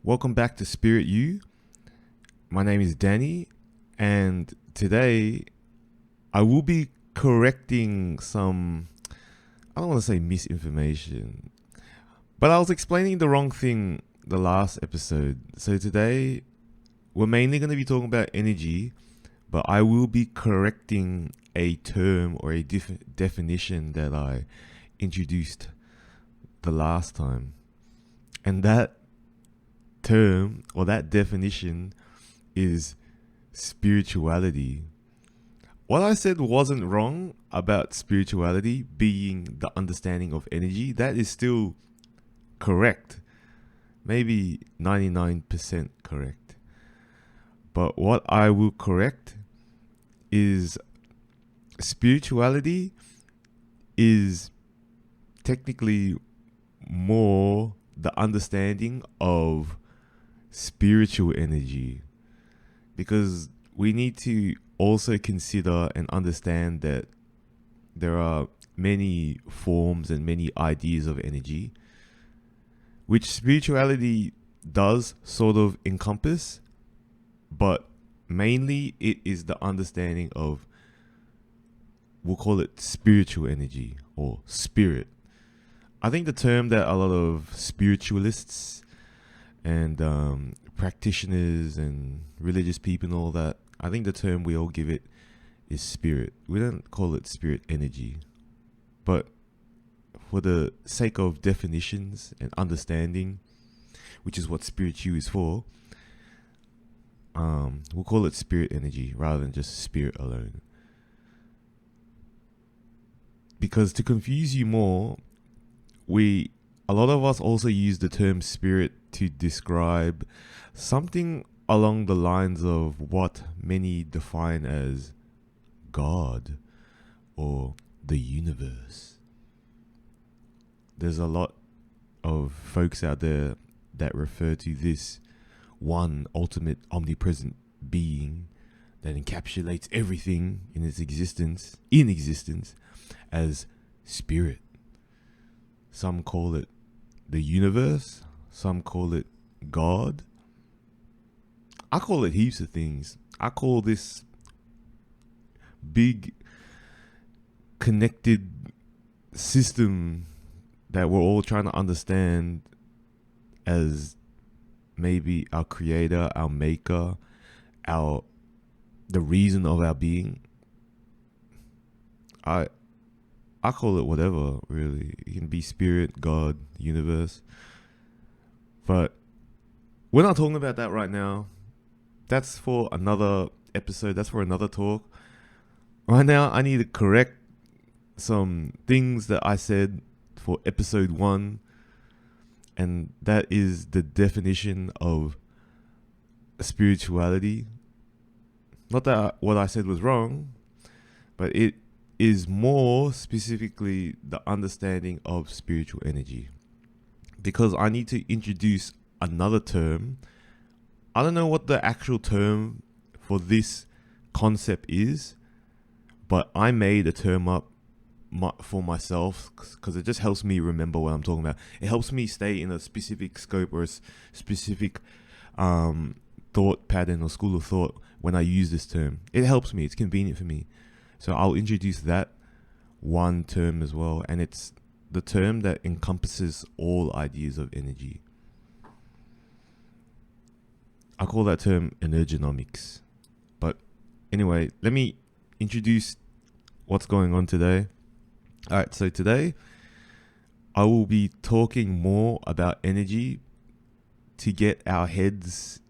Welcome back to Spirit You. My name is Danny, and today I will be correcting some, I don't want to say misinformation, but I was explaining the wrong thing the last episode. So today we're mainly going to be talking about energy, but I will be correcting a term or a definition that I introduced the last time. And that term or that definition is spirituality. What I said wasn't wrong about spirituality being the understanding of energy. That is still correct. Maybe 99% correct. But what I will correct is spirituality is technically more the understanding of spiritual energy, because we need to also consider and understand that there are many forms and many ideas of energy, which spirituality does sort of encompass, but mainly it is the understanding of, we'll call it spiritual energy or spirit. I think the term that a lot of spiritualists and practitioners and religious people and all that, I think the term we all give it is spirit. We don't call it spirit energy. But for the sake of definitions and understanding, which is what Spirit You is for, we'll call it spirit energy rather than just spirit alone. Because to confuse you more, a lot of us also use the term spirit to describe something along the lines of what many define as God or the universe. There's a lot of folks out there that refer to this one ultimate omnipresent being that encapsulates everything in existence as spirit. Some call it the universe. Some call it God. I call it heaps of things. I call this big connected system that we're all trying to understand as maybe our creator, our maker, the reason of our being. I call it whatever, really. It can be spirit, God, universe. But we're not talking about that right now. That's for another episode. That's for another talk. Right now, I need to correct some things that I said for episode 1. And that is the definition of spirituality. Not that what I said was wrong, but it is more specifically the understanding of spiritual energy, because I need to introduce another term. I don't know what the actual term for this concept is, but I made a term up for myself because it just helps me remember what I'm talking about. It helps me stay in a specific scope or a specific thought pattern or school of thought when I use this term. It helps me. It's convenient for me. So I'll introduce that one term as well. And it's the term that encompasses all ideas of energy. I call that term energonomics. But anyway, let me introduce what's going on today. All right, so today I will be talking more about energy to get our heads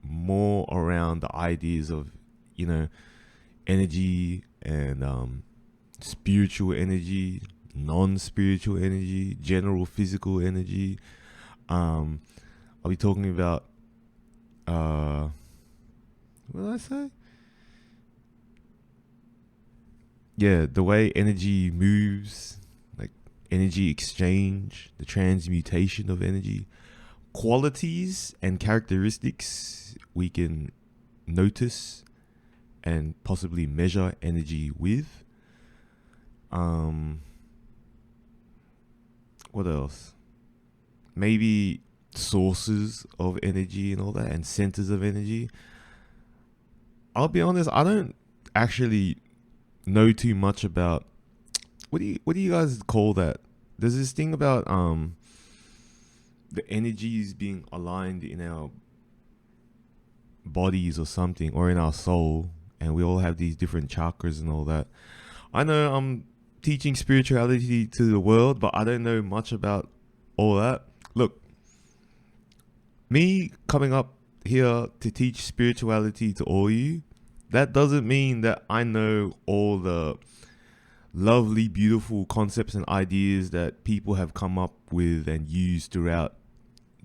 more around the ideas of, energy and spiritual energy, non-spiritual energy, general physical energy. I'll be talking about what did I say? Yeah, the way energy moves, like energy exchange, the transmutation of energy, qualities and characteristics we can notice and possibly measure energy with. What else? Maybe sources of energy and all that, and centers of energy. I'll be honest, I don't actually know too much about what do you guys call that? There's this thing about the energies being aligned in our bodies or something, or in our soul, and we all have these different chakras and all that. I know I'm teaching spirituality to the world, but I don't know much about all that. Look, me coming up here to teach spirituality to all you, that doesn't mean that I know all the lovely, beautiful concepts and ideas that people have come up with and used throughout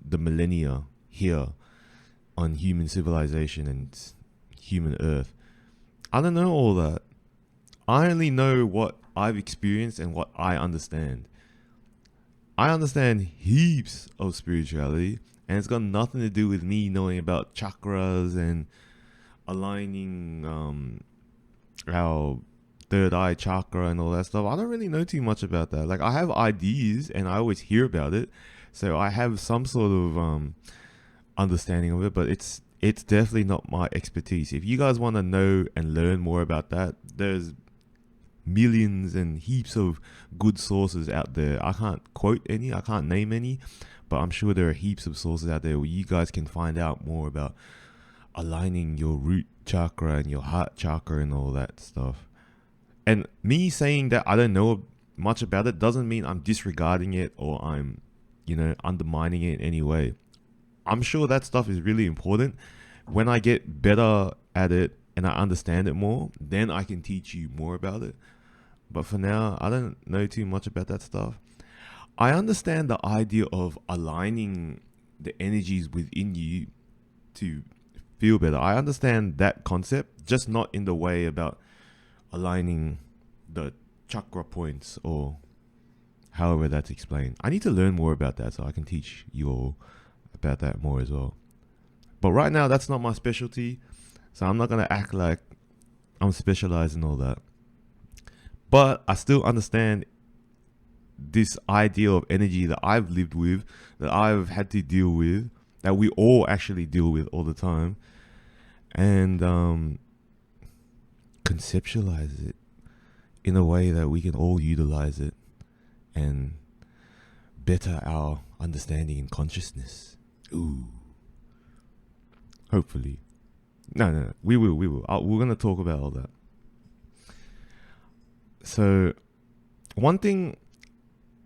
the millennia here on human civilization and human earth. I don't know all that. I only know what I've experienced and what I understand. I understand heaps of spirituality, and it's got nothing to do with me knowing about chakras and aligning our third eye chakra and all that stuff. I don't really know too much about that. Like, I have ideas and I always hear about it, so I have some sort of understanding of it, but it's definitely not my expertise. If you guys want to know and learn more about that, there's millions and heaps of good sources out there. I can't quote any, I can't name any, but I'm sure there are heaps of sources out there where you guys can find out more about aligning your root chakra and your heart chakra and all that stuff. And me saying that I don't know much about it doesn't mean I'm disregarding it or I'm, undermining it in any way. I'm sure that stuff is really important. When I get better at it and I understand it more, then I can teach you more about it. But for now, I don't know too much about that stuff. I understand the idea of aligning the energies within you to feel better. I understand that concept, just not in the way about aligning the chakra points or however that's explained. I need to learn more about that so I can teach you all about that more as well. But right now, that's not my specialty, so I'm not going to act like I'm specialized in all that. But I still understand this idea of energy that I've lived with, that I've had to deal with, that we all actually deal with all the time, and conceptualize it in a way that we can all utilize it and better our understanding and consciousness. Ooh. Hopefully. No. We will. We're going to talk about all that. So, one thing,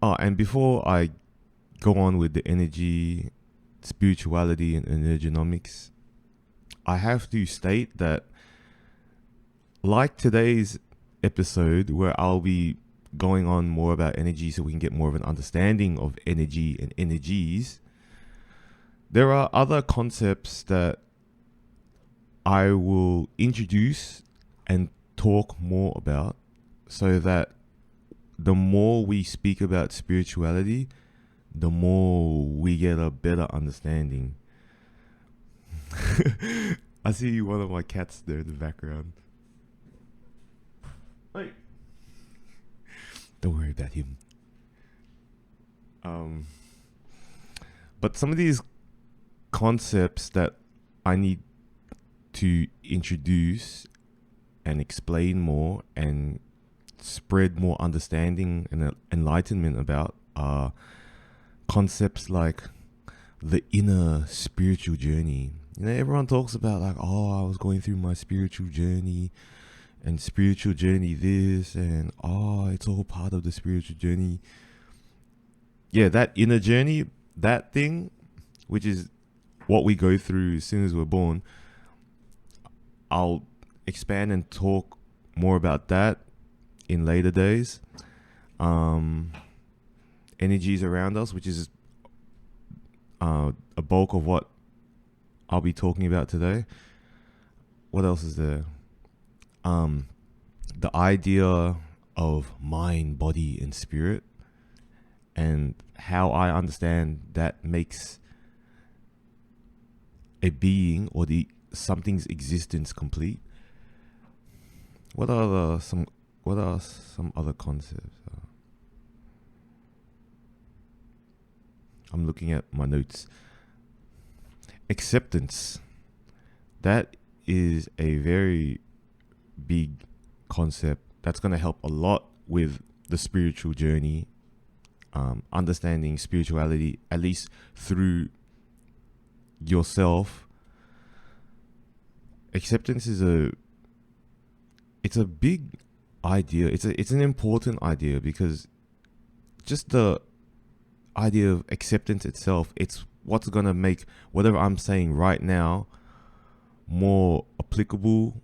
and before I go on with the energy, spirituality, and energonomics, I have to state that, like today's episode, where I'll be going on more about energy so we can get more of an understanding of energy and energies, there are other concepts that I will introduce and talk more about, so that the more we speak about spirituality, the more we get a better understanding. I see one of my cats there in the background. Hey. Don't worry about him. But some of these concepts that I need to introduce and explain more and spread more understanding and enlightenment about are concepts like the inner spiritual journey. Everyone talks about like, I was going through my spiritual journey, and spiritual journey this, and it's all part of the spiritual journey. Yeah, that inner journey, that thing, which is what we go through as soon as we're born, I'll expand and talk more about that in later days. Energies around us, which is a bulk of what I'll be talking about today. What else is there? The idea of mind, body, and spirit, and how I understand that makes a being or something's existence complete. What are some other concepts? I'm looking at my notes. acceptance. That is a very big concept that's going to help a lot with the spiritual journey, understanding spirituality, at least through yourself. Acceptance is a big idea. It's an important idea, because just the idea of acceptance itself, it's what's going to make whatever I'm saying right now more applicable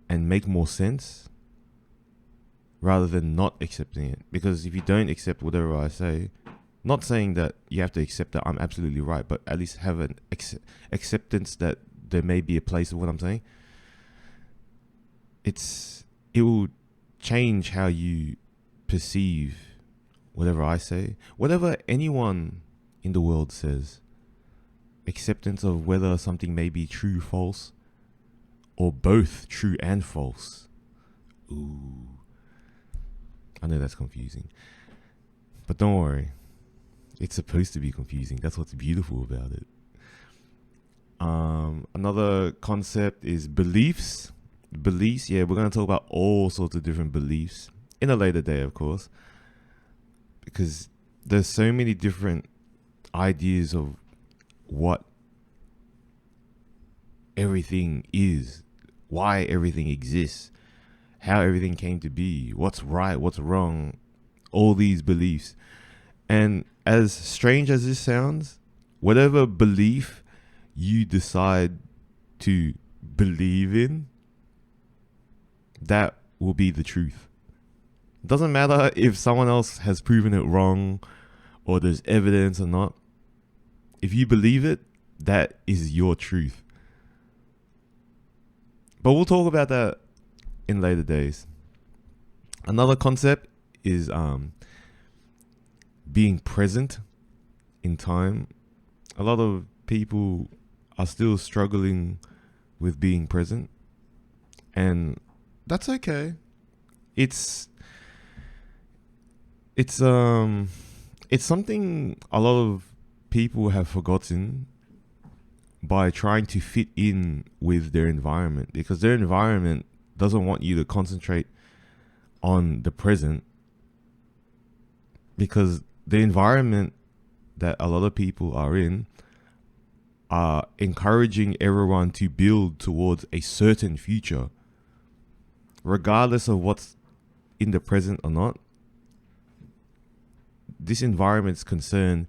and make more sense, rather than not accepting it. Because if you don't accept whatever I say, not saying that you have to accept that I'm absolutely right, but at least have an acceptance that there may be a place of what I'm saying, it will change how you perceive whatever I say, whatever anyone in the world says. Acceptance of whether something may be true, false, or both true and false. Ooh. I know that's confusing. But don't worry. It's supposed to be confusing. That's what's beautiful about it. Another concept is beliefs. Beliefs, yeah, we're going to talk about all sorts of different beliefs in a later day, of course. Because there's so many different ideas of what everything is, why everything exists, how everything came to be, what's right, what's wrong, all these beliefs. And as strange as this sounds, whatever belief you decide to believe in, that will be the truth. Doesn't matter if someone else has proven it wrong or there's evidence or not. If you believe it, that is your truth. But we'll talk about that in later days. Another concept is being present in time. A lot of people are still struggling with being present, and that's okay. It's something a lot of people have forgotten by trying to fit in with their environment, because their environment doesn't want you to concentrate on the present, because the environment that a lot of people are in are encouraging everyone to build towards a certain future, regardless of what's in the present or not. This environment's concern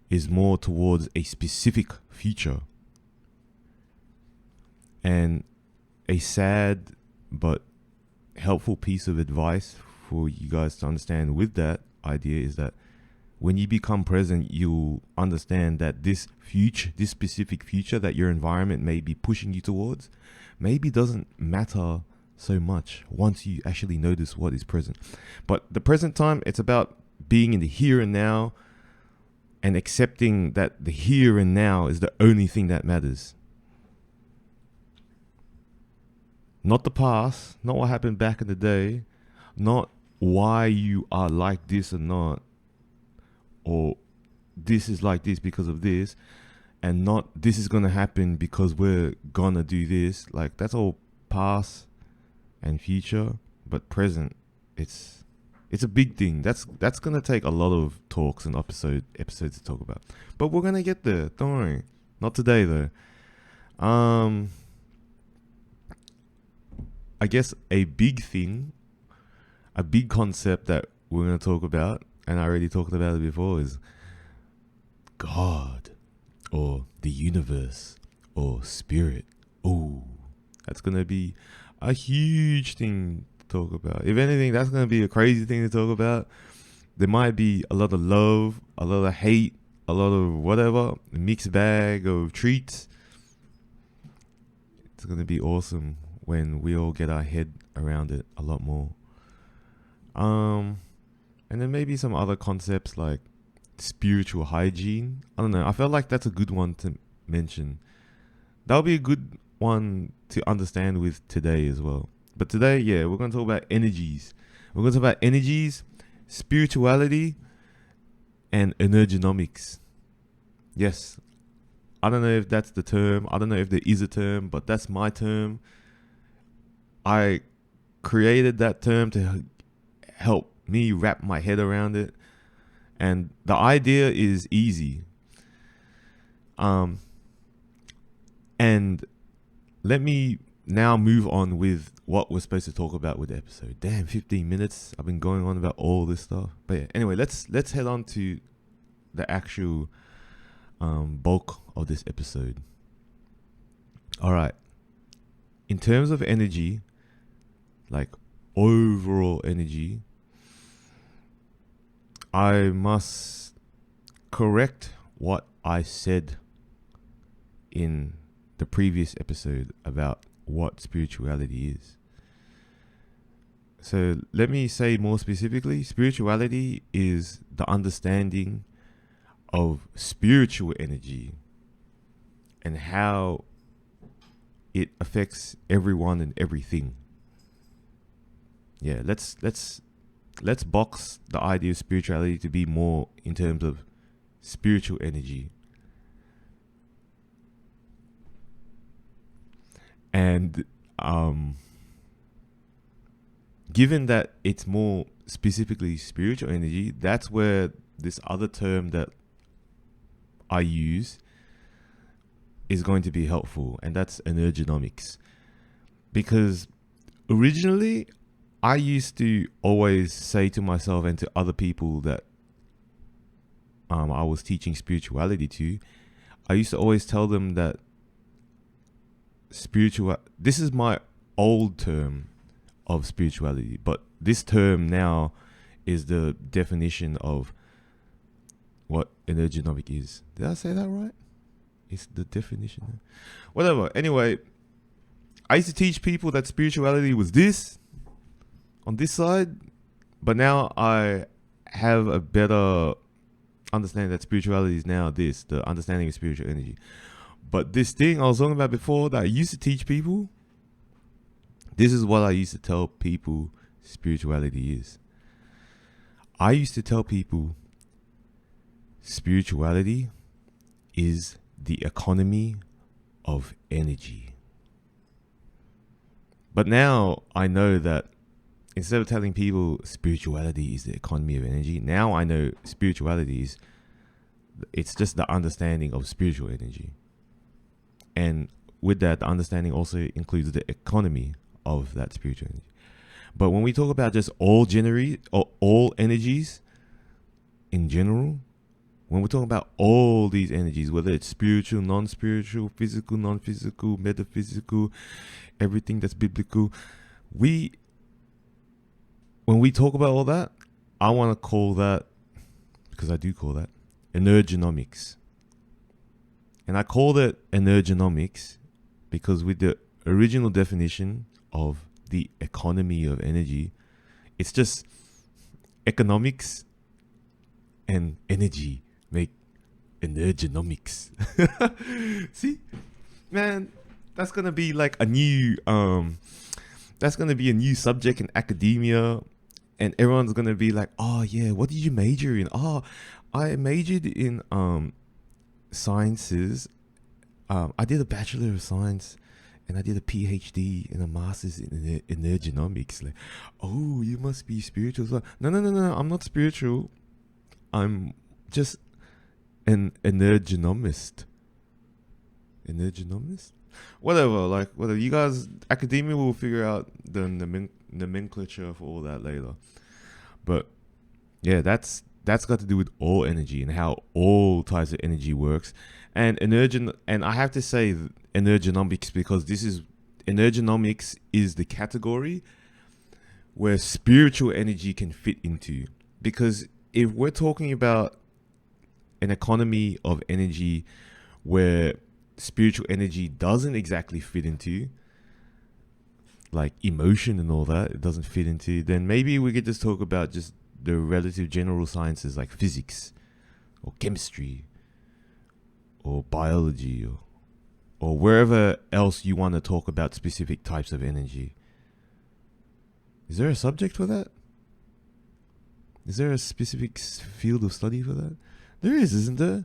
is more towards a specific future. And a sad but helpful piece of advice for you guys to understand with that idea is that when you become present, you'll understand that this specific future that your environment may be pushing you towards, maybe doesn't matter so much once you actually notice what is present. But the present time, it's about being in the here and now and accepting that the here and now is the only thing that matters. Not the past, not what happened back in the day, not why you are like this or not, or this is like this because of this, and not this is going to happen because we're going to do this. Like, that's all past and future, but present, it's a big thing. That's going to take a lot of talks and episodes to talk about. But we're going to get there. Don't worry. Not today, though. I guess a big concept that we're going to talk about, and I already talked about it before, is God, or the universe, or spirit. Ooh, that's going to be a huge thing to talk about. If anything, that's going to be a crazy thing to talk about. There might be a lot of love, a lot of hate, a lot of whatever, a mixed bag of treats. It's going to be awesome when we all get our head around it a lot more. And then maybe some other concepts like spiritual hygiene. I don't know. I felt like that's a good one to mention. That'll be a good one to understand with today as well. But today, yeah, we're going to talk about energies. We're going to talk about energies, spirituality, and energonomics. Yes, I don't know if that's the term. I don't know if there is a term, but that's my term. I created that term to help me wrap my head around it. And the idea is easy. And let me now move on with what we're supposed to talk about with the episode. Damn, 15 minutes. I've been going on about all this stuff. But yeah, anyway, let's head on to the actual bulk of this episode. All right. In terms of energy, like overall energy, I must correct what I said in the previous episode about what spirituality is. So let me say more specifically, spirituality is the understanding of spiritual energy and how it affects everyone and everything. Yeah, let's box the idea of spirituality to be more in terms of spiritual energy. And given that it's more specifically spiritual energy, that's where this other term that I use is going to be helpful, and that's energenomics. Because originally, I used to always say to myself and to other people that I was teaching spirituality to, I used to always tell them that this is my old term of spirituality, but this term now is the definition of what energenomic is. Did I say that right? It's the definition. Whatever. Anyway, I used to teach people that spirituality was this on this side, but now I have a better understanding that spirituality is now this, the understanding of spiritual energy. But this thing I was talking about before that I used to teach people, this is what I used to tell people spirituality is. I used to tell people spirituality is the economy of energy. But now I know that instead of telling people spirituality is the economy of energy, now I know spirituality is, it's just the understanding of spiritual energy. And with that, the understanding also includes the economy of that spiritual energy. But when we talk about just all energies in general, when we're talking about all these energies, whether it's spiritual, non-spiritual, physical, non-physical, metaphysical, everything that's biblical, when we talk about all that, I want to call that, because I do call that, energenomics. And I call it energenomics because with the original definition of the economy of energy, it's just economics and energy make energenomics. See, man, that's gonna be like a new subject in academia, and everyone's gonna be like, oh yeah, what did you major in? Oh, I majored in sciences. I did a Bachelor of Science and I did a PhD and a Master's in energenomics. Like, oh, you must be spiritual. So, no, I'm not spiritual. I'm just an energenomist. Whatever, whatever. You guys, academia will figure out the nomenclature for all that later. But yeah, that's got to do with all energy and how all types of energy works. And I have to say energenomics because energenomics is the category where spiritual energy can fit into. Because if we're talking about an economy of energy where spiritual energy doesn't exactly fit into, like emotion and all that, it doesn't fit into, then maybe we could just talk about just the relative general sciences like physics or chemistry or biology or wherever else you want to talk about specific types of energy. Is there a subject for that? Is there a specific field of study for that? There is, isn't there?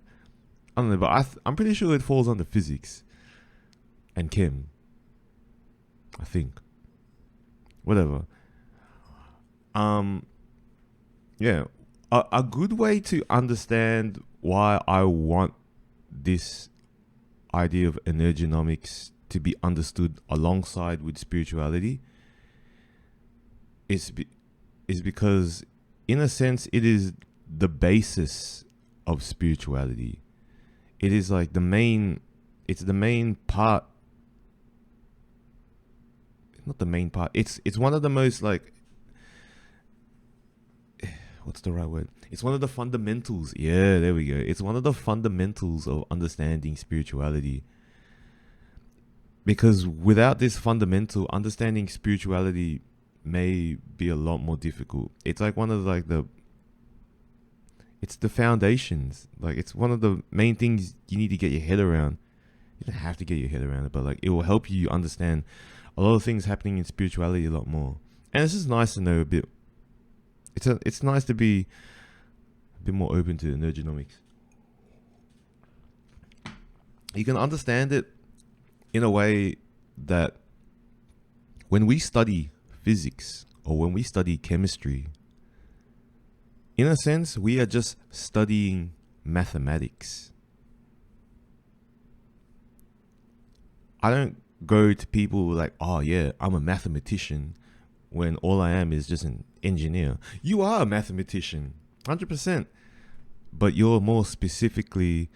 I don't know, but I'm pretty sure it falls under physics and chem. I think. Whatever. Yeah. A good way to understand why I want this idea of energonomics to be understood alongside with spirituality is because, in a sense, it is the basis of spirituality. It is like it's the main part. Not the main part. It's one of the most, like, what's the right word? It's one of the fundamentals. Yeah, there we go. It's one of the fundamentals of understanding spirituality. Because without this fundamental, understanding spirituality may be a lot more difficult. It's like one of it's the foundations. Like, it's one of the main things you need to get your head around. You don't have to get your head around it, but like, it will help you understand a lot of things happening in spirituality a lot more. And it's just nice to know a bit. It's nice to be a bit more open to energonomics. You can understand it in a way that when we study physics or when we study chemistry, in a sense, we are just studying mathematics. I don't go to people like, oh yeah, I'm a mathematician, when all I am is just an engineer. You are a mathematician, 100%, but you're more specifically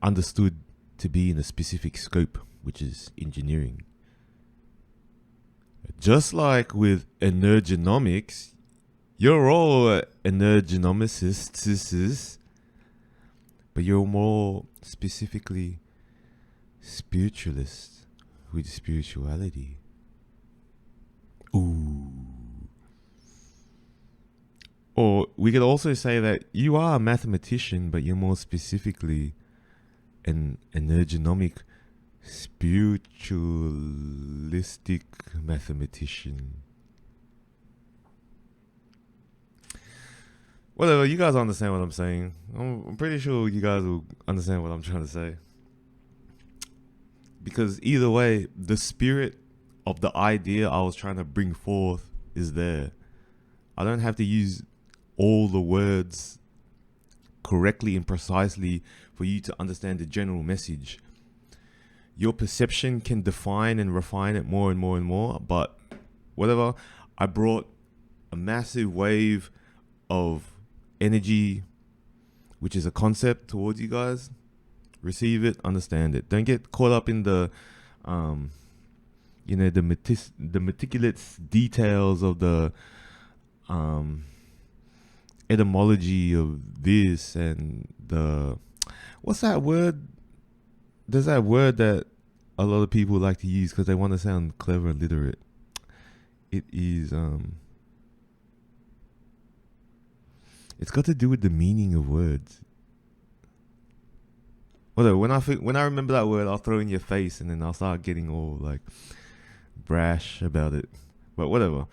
understood to be in a specific scope, which is engineering. Just like with energonomics, you're all energonomicists, but you're more specifically spiritualists with spirituality. Ooh. Or we could also say that you are a mathematician, but you're more specifically an energonomic, spiritualistic mathematician. Whatever, you guys understand what I'm saying. I'm pretty sure you guys will understand what I'm trying to say. Because either way, the spirit of the idea I was trying to bring forth is there. I don't have to use all the words correctly and precisely for you to understand the general message. Your perception can define and refine it more and more and more, but whatever, I brought a massive wave of energy, which is a concept, towards you guys. Receive it, understand it. Don't get caught up in the the meticulous details of the etymology of this and the, what's that word? There's that word that a lot of people like to use because they want to sound clever and literate. It is it's got to do with the meaning of words. Whatever. When I remember that word, I'll throw it in your face, and then I'll start getting all like brash about it. But whatever.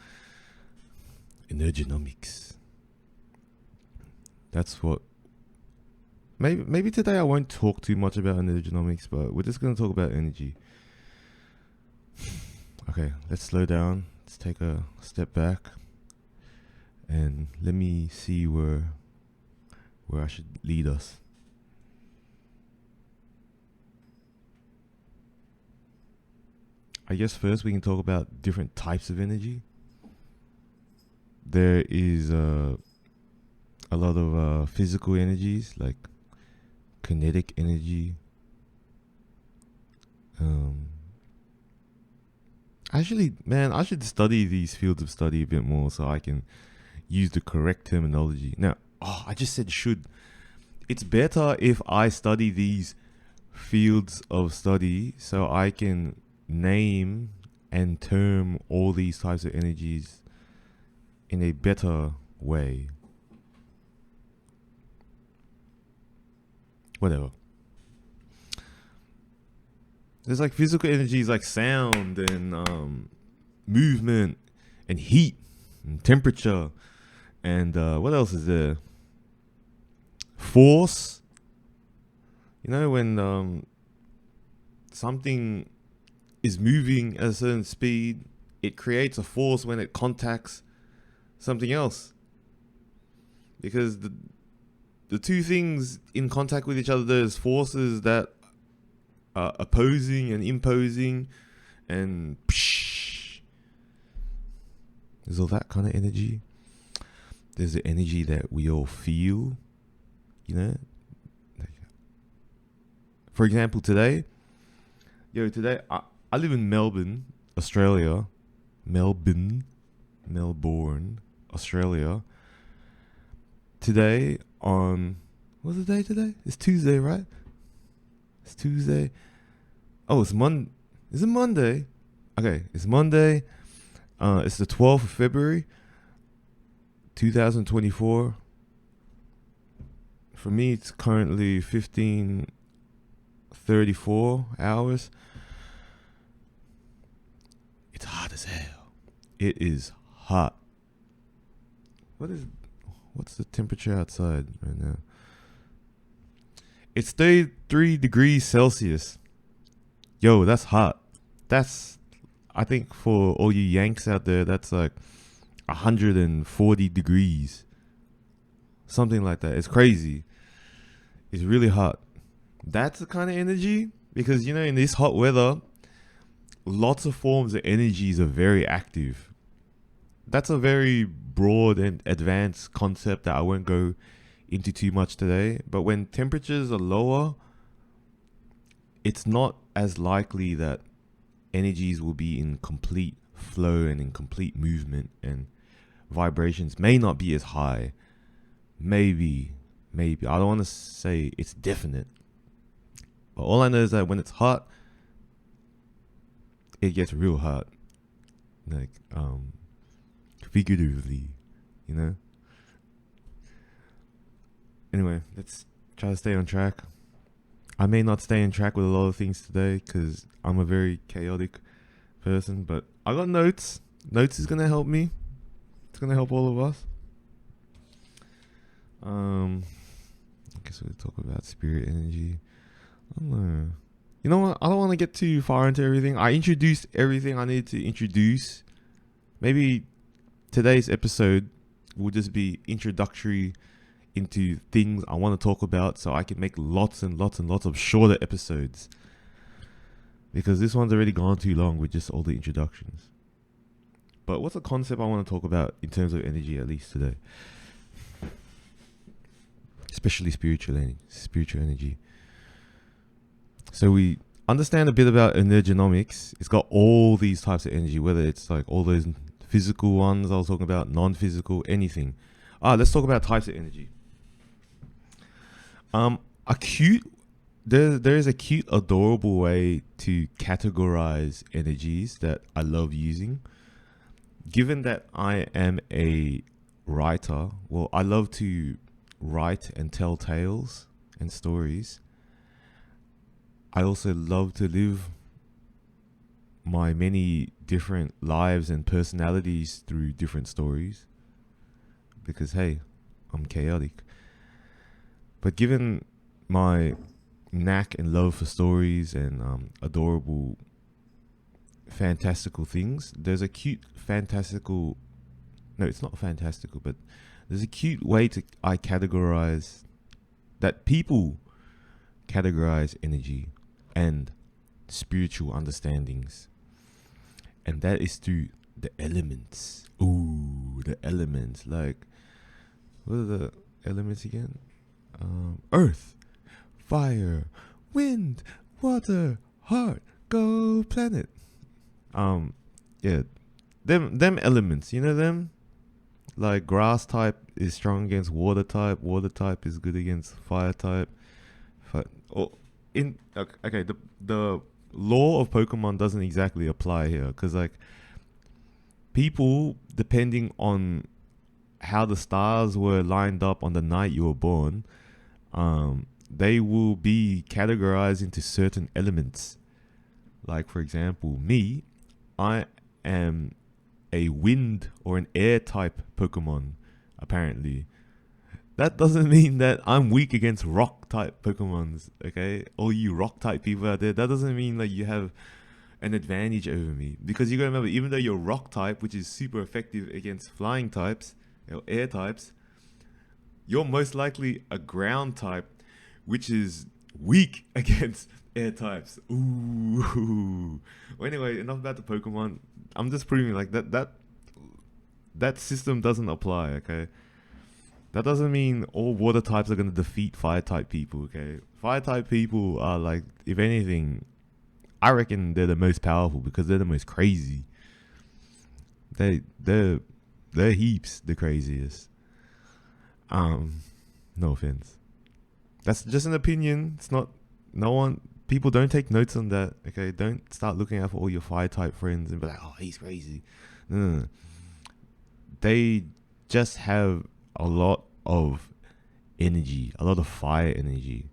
Energonomics. That's what. Maybe today I won't talk too much about energonomics, but we're just gonna talk about energy. Okay, let's slow down. Let's take a step back, and let me see where I should lead us. I guess first we can talk about different types of energy. There is a lot of physical energies like kinetic energy. Actually, man, I should study these fields of study a bit more so I can use the correct terminology. Now, I just said should. It's better if I study these fields of study so I can name and term all these types of energies in a better way. Whatever. There's like physical energies like sound and movement and heat and temperature and what else is there? force. You know, when something is moving at a certain speed, it creates a force when it contacts something else. Because the two things in contact with each other, there's forces that are opposing and imposing, and there's all that kind of energy. There's the energy that we all feel, you know. For example, today I live in Melbourne, Australia. Melbourne, Australia. Today what's the day today? It's Tuesday, right? It's Tuesday. Oh, it's Monday. Is it Monday? Okay, it's Monday. It's the 12th of February, 2024. For me, it's currently 15:34 hours. It's hot as hell. It is hot. What's the temperature outside right now? It's 33 degrees Celsius. Yo, that's hot. That's, I think for all you Yanks out there, that's like 140 degrees. Something like that. It's crazy. It's really hot. That's the kind of energy, because, you know, in this hot weather, lots of forms of energies are very active. That's a very broad and advanced concept that I won't go into too much today. But when temperatures are lower, it's not as likely that energies will be in complete flow and in complete movement, and vibrations may not be as high. Maybe. I don't want to say it's definite. But all I know is that when it's hot, it gets real hot. Like, figuratively, you know? Anyway, let's try to stay on track. I may not stay on track with a lot of things today because I'm a very chaotic person, but I got notes. Notes is going to help me. It's going to help all of us. I guess we'll talk about spirit energy. I don't know. You know what? I don't want to get too far into everything. I introduced everything I needed to introduce. Maybe today's episode will just be introductory into things I want to talk about, so I can make lots and lots and lots of shorter episodes. Because this one's already gone too long with just all the introductions. But what's a concept I want to talk about in terms of energy, at least today? Especially spiritual energy. So we understand a bit about energenomics. It's got all these types of energy, whether it's like all those physical ones I was talking about, non-physical, anything. Let's talk about types of energy. There is a cute, adorable way to categorize energies that I love using. Given that I am a writer, well, I love to write and tell tales and stories. I also love to live my many different lives and personalities through different stories. Because, hey, I'm chaotic. But given my knack and love for stories and adorable, fantastical things, there's a cute, fantastical... No, it's not fantastical, but there's a cute way I categorize... that people categorize energy and spiritual understandings. And that is through the elements. Ooh, the elements. Like, what are the elements again? Earth, fire, wind, water, heart, go planet. Yeah, them elements, you know them? Like grass type is strong against water type is good against fire type. Okay, the law of Pokemon doesn't exactly apply here, because like people, depending on how the stars were lined up on the night you were born, they will be categorized into certain elements. Like, for example, me, I am a wind or an air type Pokemon, apparently. that doesn't mean that I'm weak against rock type Pokemons, okay? All you rock type people out there, that doesn't mean that you have an advantage over me. Because you gotta remember, even though you're rock type, which is super effective against flying types, or air types, you're most likely a ground type, which is weak against air types. Ooh. Well, anyway, enough about the Pokemon. I'm just proving like that system doesn't apply, okay? That doesn't mean all water types are gonna defeat fire type people, okay? Fire type people are like, if anything, I reckon they're the most powerful because they're the most crazy. They're heaps the craziest. No offense. That's just an opinion. It's not. No one. People don't take notes on that. Okay, don't start looking out for all your fire type friends and be like, "Oh, he's crazy." No. They just have a lot of energy, a lot of fire energy.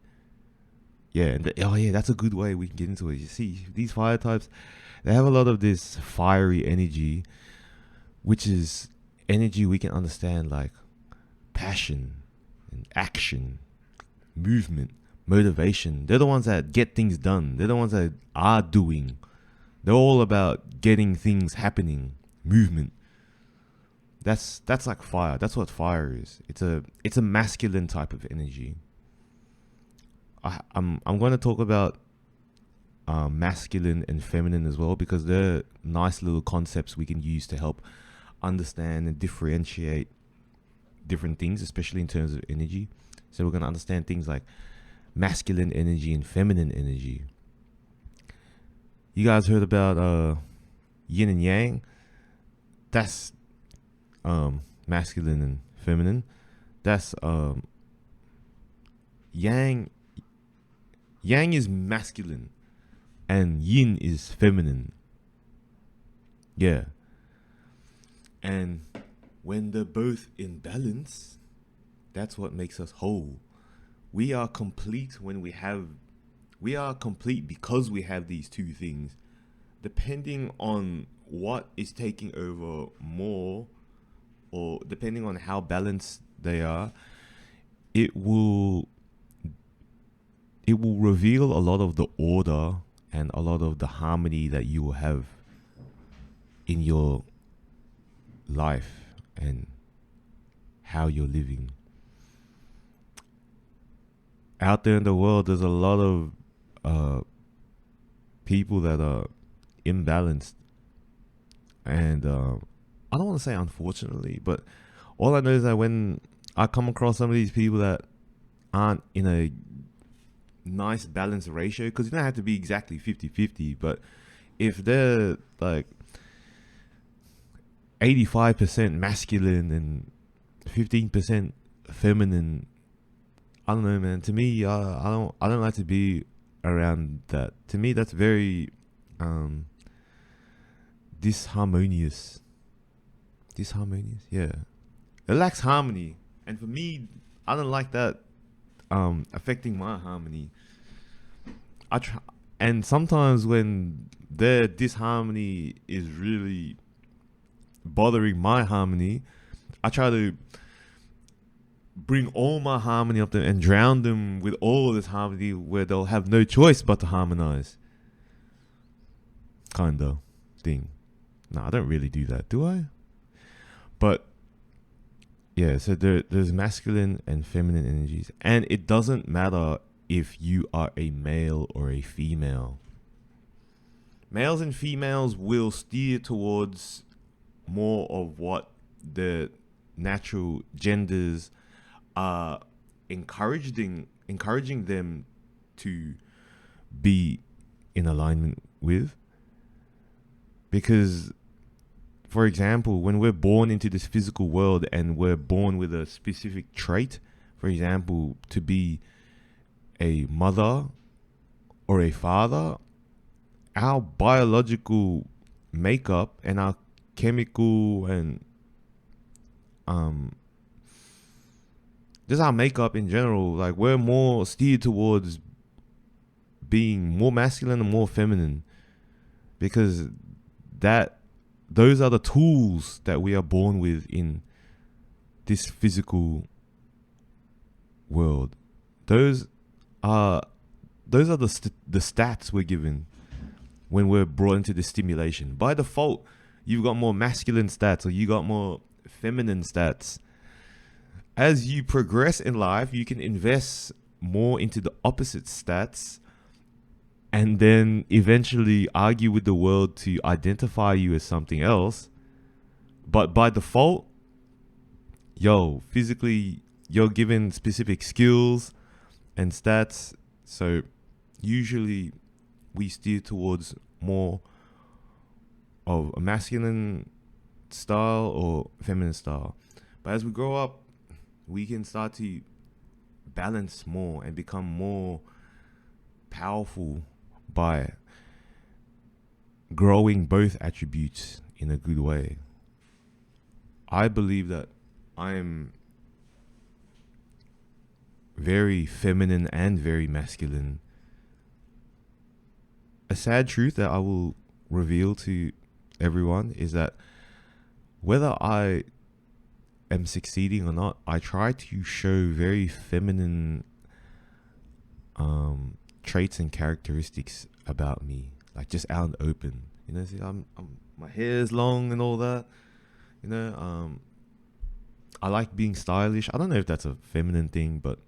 Yeah, oh yeah, that's a good way we can get into it. You see, these fire types, they have a lot of this fiery energy, which is energy we can understand like passion and action, movement, motivation. They're the ones that get things done. They're the ones that are doing. They're all about getting things happening, movement. That's like fire. That's what fire is. It's a masculine type of energy. I'm going to talk about masculine and feminine as well because they're nice little concepts we can use to help understand and differentiate different things, especially in terms of energy. So we're going to understand things like masculine energy and feminine energy. You guys heard about yin and yang? That's masculine and feminine. That's yang. Yang is masculine and yin is feminine. Yeah. And when they're both in balance, that's what makes us whole. We are complete because we have these two things. Depending on what is taking over more, or depending on how balanced they are, it will reveal a lot of the order and a lot of the harmony that you will have in your life and how you're living. Out there in the world, there's a lot of people that are imbalanced. And I don't want to say unfortunately, but all I know is that when I come across some of these people that aren't in a nice balanced ratio, because you don't have to be exactly 50-50, but if they're like 85% masculine and 15% feminine, I don't know, man. To me, I don't like to be around that. To me, that's very disharmonious. Yeah. It lacks harmony, and for me, I don't like that affecting my harmony. I try, and sometimes when their disharmony is really bothering my harmony, I try to bring all my harmony up there and drown them with all of this harmony where they'll have no choice but to harmonize. Kind of thing. No, I don't really do that, do I? But yeah, so there's masculine and feminine energies. And it doesn't matter if you are a male or a female. Males and females will steer towards more of what the natural genders are encouraging them to be in alignment with. Because, for example, when we're born into this physical world and we're born with a specific trait, for example, to be a mother or a father, our biological makeup and our chemical and just our makeup in general, like we're more steered towards being more masculine and more feminine, because those are the tools that we are born with in this physical world. Those are the stats we're given when we're brought into the stimulation. By default, you've got more masculine stats or you got more feminine stats. As you progress in life, you can invest more into the opposite stats and then eventually argue with the world to identify you as something else. But by default, physically, you're given specific skills and stats. So usually we steer towards more of a masculine style or feminine style. But as we grow up, we can start to balance more and become more powerful by growing both attributes in a good way. I believe that I am very feminine and very masculine. A sad truth that I will reveal to everyone is that whether I am succeeding or not, I try to show very feminine traits and characteristics about me, like just out and open. See, I'm my hair is long and all that. I like being stylish. I don't know if that's a feminine thing, but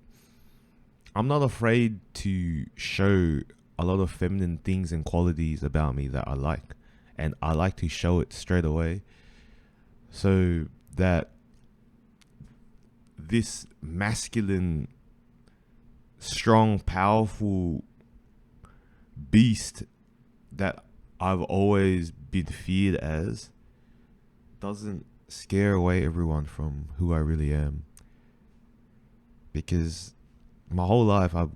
I'm not afraid to show a lot of feminine things and qualities about me that I like, and I like to show it straight away, so that this masculine, strong, powerful beast that I've always been feared as doesn't scare away everyone from who I really am. Because my whole life I've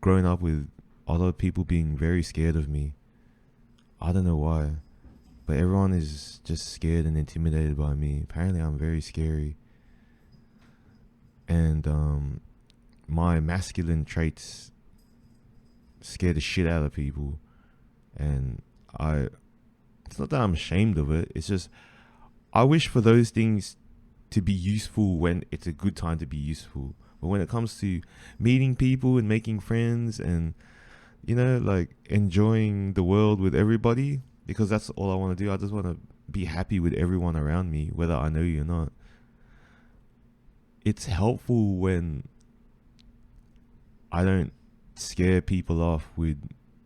grown up with a lot of people being very scared of me. I don't know why, but everyone is just scared and intimidated by me. Apparently I'm very scary. And my masculine traits scare the shit out of people. And it's not that I'm ashamed of it. It's just, I wish for those things to be useful when it's a good time to be useful. But when it comes to meeting people and making friends and, like enjoying the world with everybody, because that's all I want to do. I just want to be happy with everyone around me, whether I know you or not. It's helpful when I don't scare people off with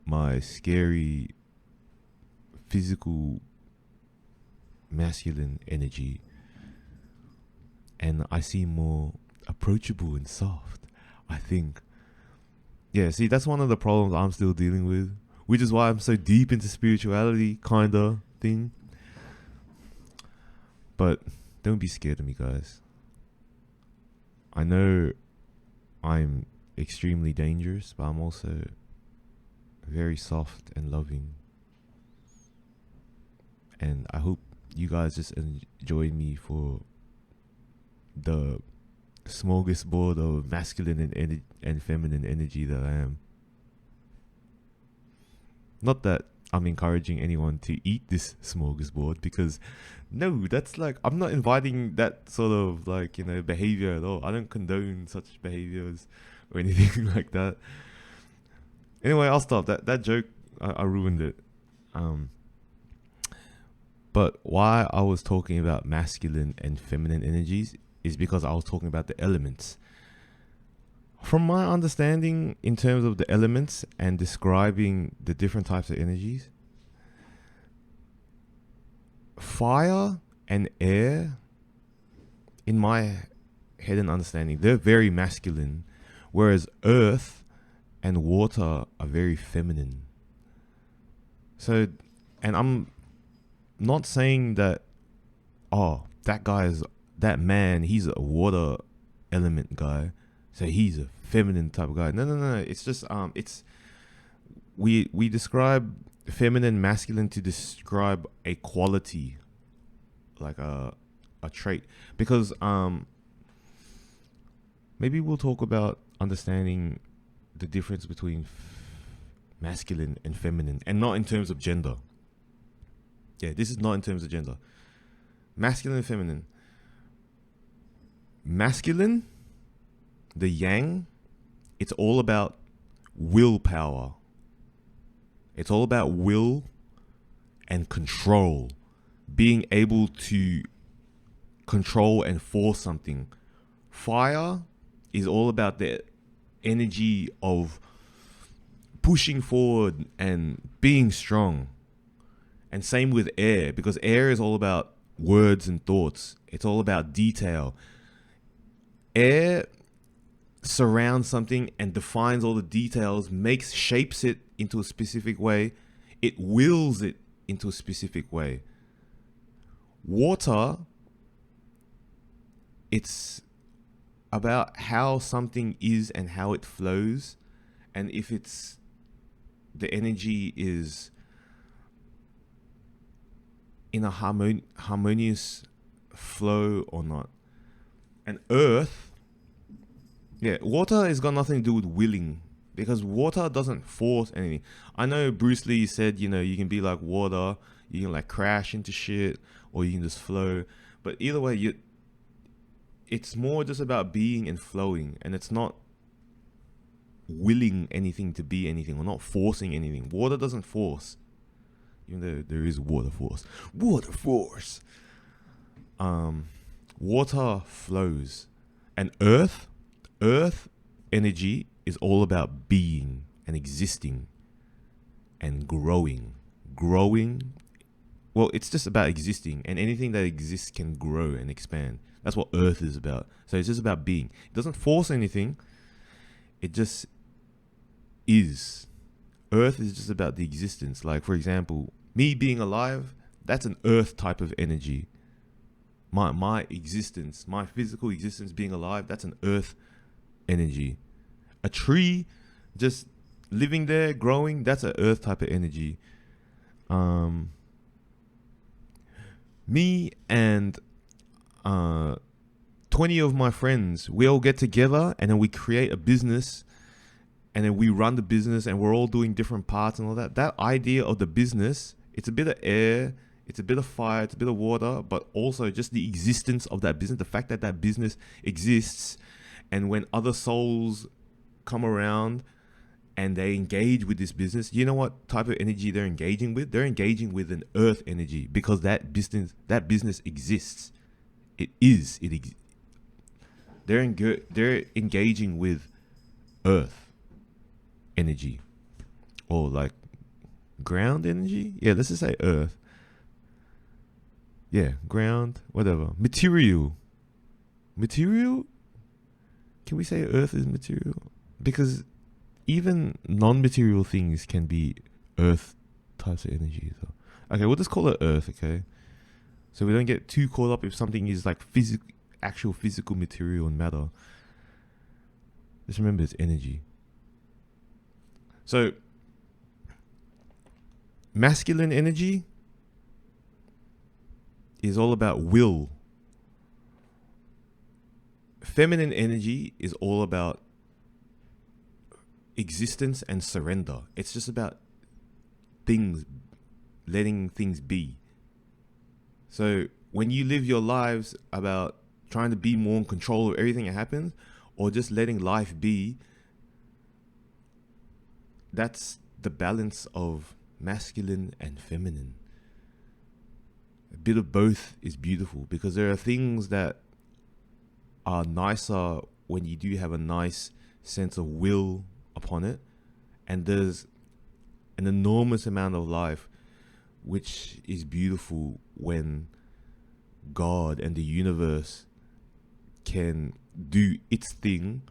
my scary physical masculine energy, and I seem more approachable and soft, I think. See, that's one of the problems I'm still dealing with, which is why I'm so deep into spirituality kind of thing. But don't be scared of me, guys. I know I'm extremely dangerous, but I'm also very soft and loving. And I hope you guys just enjoy me for the smorgasbord of masculine and feminine energy that I am. Not that I'm encouraging anyone to eat this smorgasbord, because no, that's like, I'm not inviting that sort of behavior at all. I don't condone such behaviors or anything like that. Anyway, I'll stop. That joke, I ruined it. But why I was talking about masculine and feminine energies is because I was talking about the elements. From my understanding, in terms of the elements and describing the different types of energies, fire and air, in my head and understanding, they're very masculine, whereas earth and water are very feminine. So, and I'm not saying that, that man, he's a water element guy, so he's a feminine type of guy. No. It's just we describe feminine, masculine to describe a quality, like a trait. Because maybe we'll talk about understanding the difference between masculine and feminine, and not in terms of gender. This is not in terms of gender. Masculine and feminine. Masculine The yang, it's all about willpower. It's all about will and control. Being able to control and force something. Fire is all about the energy of pushing forward and being strong. And same with air, because air is all about words and thoughts. It's all about detail. Air surrounds something and defines all the details, shapes it into a specific way. It wills it into a specific way. Water, it's about how something is and how it flows, and if it's the energy is in a harmonious flow or not. And earth, yeah, water has got nothing to do with willing, because water doesn't force anything. I know Bruce Lee said, you can be like water, you can like crash into shit, or you can just flow. But either way, it's more just about being and flowing, and it's not willing anything to be anything or not forcing anything. Water doesn't force, even though there is water force. Water force. Water flows, and earth energy is all about being and existing and growing. Well, it's just about existing, and anything that exists can grow and expand. That's what earth is about. So it's just about being. It doesn't force anything. It just is. Earth is just about the existence. Like, for example, me being alive, that's an earth type of energy. My existence, my physical existence being alive, that's an earth energy. A tree just living there, growing, that's an earth type of energy. Me and 20 of my friends, we all get together and then we create a business, and then we run the business, and we're all doing different parts and all that. That idea of the business, it's a bit of air, it's a bit of fire, it's a bit of water, but also just the existence of that business, the fact that that business exists. And when other souls come around and they engage with this business, you know what type of energy they're engaging with? They're engaging with an earth energy, because that business exists. They're engaging with earth energy, or like ground energy. Yeah, let's just say earth. Yeah, ground, whatever. Material. Can we say earth is material? Because even non-material things can be earth types of energy. So, okay, we'll just call it earth, okay? So we don't get too caught up if something is like actual physical material and matter. Just remember it's energy. So, masculine energy is all about will. Feminine energy is all about existence and surrender. It's just about things, letting things be. So when you live your lives about trying to be more in control of everything that happens, or just letting life be, that's the balance of masculine and feminine. A bit of both is beautiful, because there are things that are nicer when you do have a nice sense of will upon it, and there's an enormous amount of life which is beautiful when God and the universe can do its thing,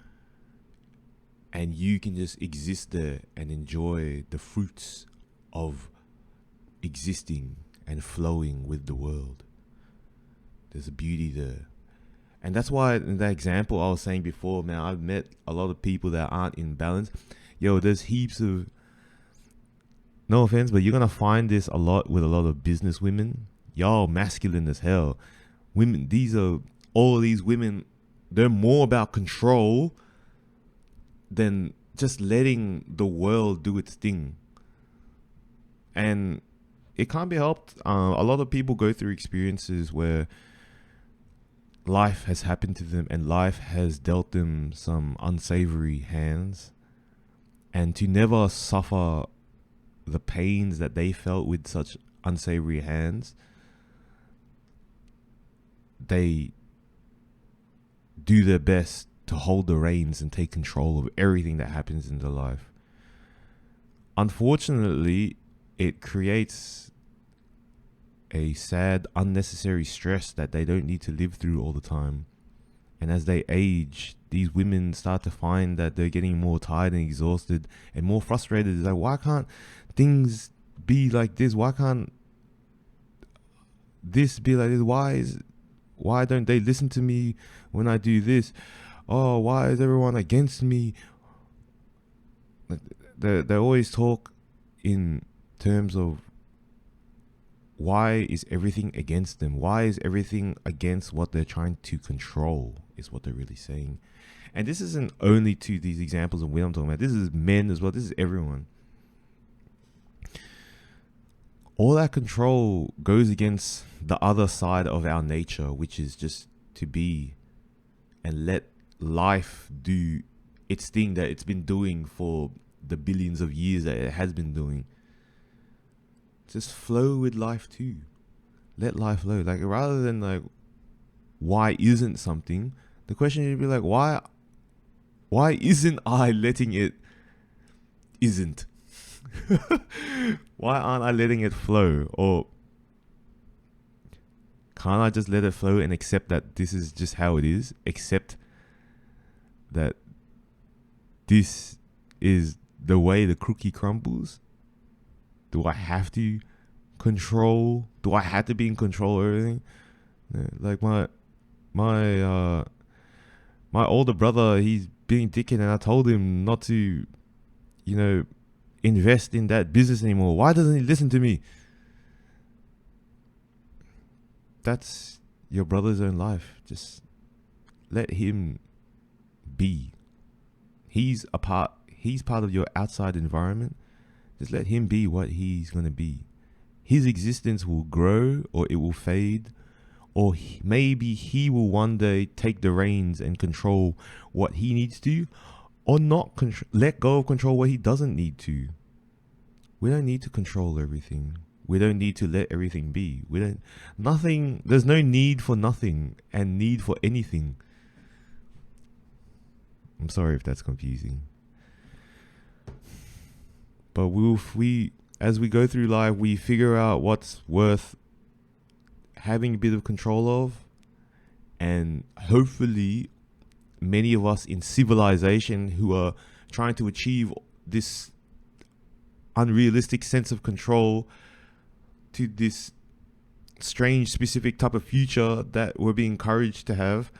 and you can just exist there and enjoy the fruits of existing and flowing with the world. There's a beauty there. And that's why in that example I was saying before, man, I've met a lot of people that aren't in balance. Yo, there's heaps of, no offense, but you're going to find this a lot with a lot of business women. Y'all masculine as hell. Women, all of these women, they're more about control than just letting the world do its thing. And it can't be helped. A lot of people go through experiences where life has happened to them and life has dealt them some unsavory hands, and to never suffer the pains that they felt with such unsavory hands, they do their best to hold the reins and take control of everything that happens in their life. Unfortunately, it creates a sad, unnecessary stress that they don't need to live through all the time. And as they age, these women start to find that they're getting more tired and exhausted and more frustrated. It's like, why can't things be like this? Why can't this be like this? Why don't they listen to me when I do this? Oh, why is everyone against me? They always talk in terms of why is everything against them? Why is everything against what they're trying to control, is what they're really saying. And this isn't only to these examples of what I'm talking about. This is men as well. This is everyone. All that control goes against the other side of our nature, which is just to be and let life do its thing that it's been doing for the billions of years that it has been doing. Just flow with life too. Let life flow. Like, rather than like, why isn't something? The question should be like, why isn't I letting it isn't? Why aren't I letting it flow? Or can't I just let it flow and accept that this is just how it is? Accept that this is the way the cookie crumbles? Do I have to control? Do I have to be in control of everything? Like my older brother, he's being dickhead, and I told him not to, invest in that business anymore. Why doesn't he listen to me? That's your brother's own life. Just let him be. He's part of your outside environment. Just let him be what he's going to be. His existence will grow, or it will fade, or maybe he will one day take the reins and control what he needs to, or not let go of control what he doesn't need to. We don't need to control everything. We don't need to let everything be. There's no need for nothing and need for anything. I'm sorry if that's confusing. But as we go through life, we figure out what's worth having a bit of control of. And hopefully, many of us in civilization who are trying to achieve this unrealistic sense of control to this strange, specific type of future that we're being encouraged to have,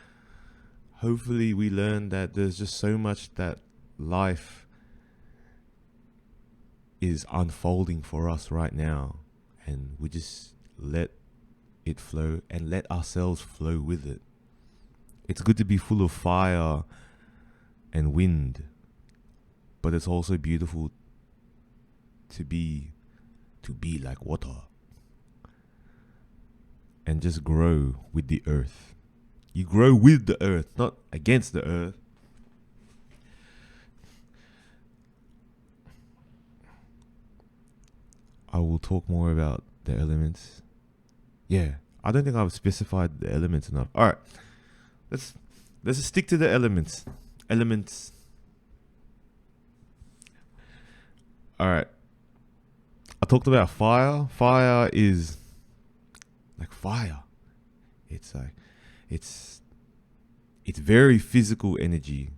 hopefully we learn that there's just so much that life is unfolding for us right now, and we just let it flow and let ourselves flow with it. It's good to be full of fire and wind, but it's also beautiful to be like water and just grow with the earth. You grow with the earth, not against the earth. I will talk more about the elements. Yeah, I don't think I've specified the elements enough. All right, let's just stick to the elements. All right, I talked about fire. Fire is like fire. It's very physical energy.